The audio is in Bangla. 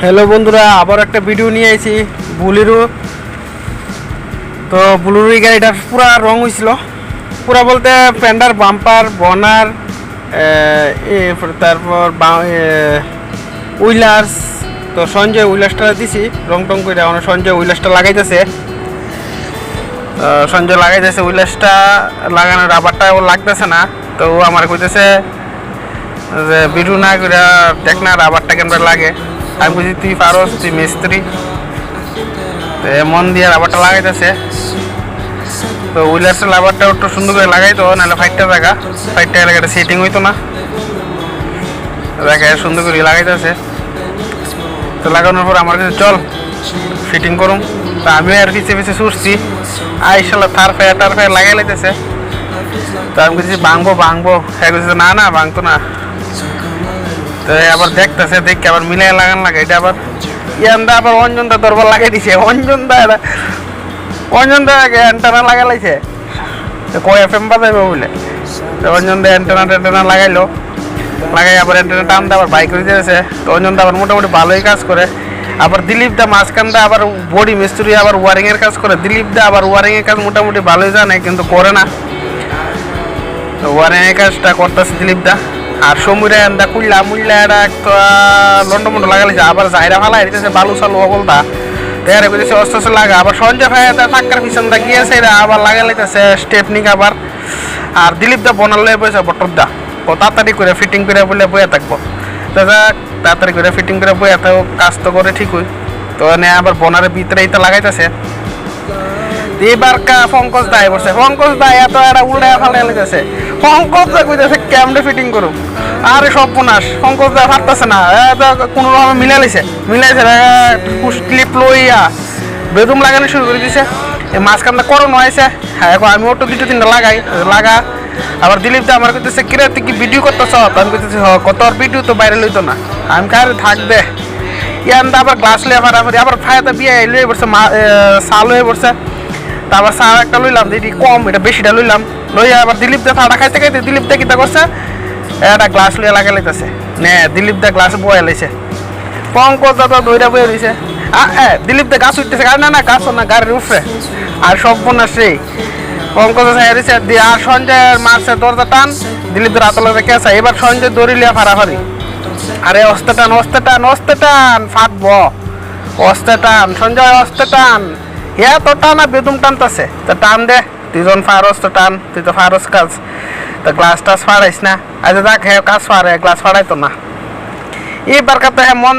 হ্যালো বন্ধুরা, আবার একটা ভিডিও নিয়ে আইছি বুলেরো। তো বুলেরো এই গাড়িটার পুরা রং হয়েছিল, পুরা বলতে ফেন্ডার, বাম্পার, বনার, তারপর উইলার্স। তো সঞ্জয় উইলার্সটা দিছি রং টং করে, এখন সঞ্জয় উইলার্সটা লাগাইতেছে। সঞ্জয় লাগাইতেছে উইলার্সটা, লাগানোর রাবারটা ও লাগতেছে না। তো ও আমার কইতেছে যে ভিডিও না করে দেখ না রাবারটা কেমন লাগে। আমি বুঝি তুই পারস, তুই মিস্ত্রি, মন দিয়ে রাবারটা লাগাইতেছে। তো উইলার্সের রাবারটা একটু সুন্দর করে লাগাইতো, নাহলে ফাইটটা এলাকাটা সেটিং হইতো না। দেখে সুন্দর করে লাগাইতেছে। তো লাগানোর পর আমার কাছে চল ফিটিং করুম। তো আমি আর পিছিয়ে পিছিয়ে ছুটছি, আইসাল্লাহ থার ফায়ার লাগাই লাইতেছে। তো আমি বলছি ভাঙবো, হ্যাঁ বলছি না ভাঙতো না। তো আবার দেখতেছে, দেখে আবার মিলাই লাগান লাগে। এটা আবার ইয়ান্দা আবার অঞ্জনদা দরবার লাগাই দিছে। অঞ্জনদা অ্যান্টেনা লাগাই লাইছে, কয় FM বাজাইবে বলে। তো অঞ্জনদা অ্যান্টেনা লাগাইলো, লাগাই আবার অ্যান্টেনা টানতে আবার বাইক করে দিয়েছে। তো অঞ্জনদা আবার মোটামুটি ভালোই কাজ করে। আবার দিলীপ দা মাঝখানটা আবার বডি মিস্ত্রি, আবার ওয়ারিংয়ের কাজ করে। দিলীপ দা আবার ওয়ারিংয়ের কাজ মোটামুটি ভালোই জানে, কিন্তু করে না। তো ওয়ারিংয়ের কাজটা করতেছে দিলীপ দা। আর সমুরে এন্দা মুল্লা এটা একটা লন্ডমন্ড লাগাইছে, আবার জায়রা ফালা দিতেছে বালু চালু অবলটা। তৈরি করেছে অস্ত্র লাগা। আবার সঞ্জয় ভাই টাক্কার পিছনটা গিয়েছে, এটা আবার লাগাই লাইতেছে স্টেপনিক আবার। আর দিলীপ দা বনালে বসে বটর দা, ও তাড়াতাড়ি করে ফিটিং করে বলে বয়ে থাকবো। তো তাড়াতাড়ি করে ফিটিং করে বয়ে থাকো, কাজ তো করে ঠিকই। তো এনে আবার বনারের ভিতরে এইটা লাগাইতেছে। এবার পঙ্কজ দায় বসে, পঙ্কজ দায় এত একটা উল্টা ফালাই লাগতেছে। পঙ্কজ দা কইতেছে ক্যামরে ফিটিং করুম। আরে সব বোনাস পঙ্কজ দা পারতেছে না, কোনো রকম মিলাইছে ক্লিপ লইয়া বেদুম লাগানো শুরু করে দিছে। মাঝখানটা করোনো হয়েছে। হ্যাঁ, এখন আমি ওটা দুটো তিনটা লাগা। আবার দিলীপ দা আমার কইতেছে কিরে তুই কি ভিডিও করতেছ? আমি কইতেছি কত ভিডিও তো বাইরে লইতো না। আমি কারে থাকবে ইয়ান্দা আবার গ্লাস লিয়ে আবার ফায়াতে বিয়ে লয়ে পড়ছে, সাল হয়ে পড়ছে। তারপর চা একটা লইলাম, যেটি কম এটা বেশিটা লইয়া আবার দিলীপ দা থাটা খাইতে দিলীপ দা কিতা করছে, একটা গ্লাস লইয়া লাগাই লাইতেছে। নে দিলীপ দা গ্লাসে বয়ে লাইছে, পঙ্কজ দাদা দইরা বয়ে রয়েছে। দিলীপ দা গাছ উঠতেছে, না গাছ না গাড়ির উপরে। আর সব বোনাস রে পঙ্কজ দিছে। আর সঞ্জয় মারছে দরজা টান, দিলীপ দা রাত লাগে কেসা। এবার সঞ্জয় দড়ি লিয়া ফাড়াফাড়ি। আরে অস্তে টান ফাটবো, অস্তে টান সঞ্জয়, অস্তে টান। হ্যাঁ তো টানা বেদুম টানতেছে। তো টান দে, দুজন ফারস তো টান, তুই তো ফারস কাজ। তো গ্লাস টাস ফাড়াইস না। আচ্ছা দেখ, হ্যাঁ কাজ ফাড়ে, গ্লাস ফাড়াইতো না। এবার কথা হ্যাঁ মন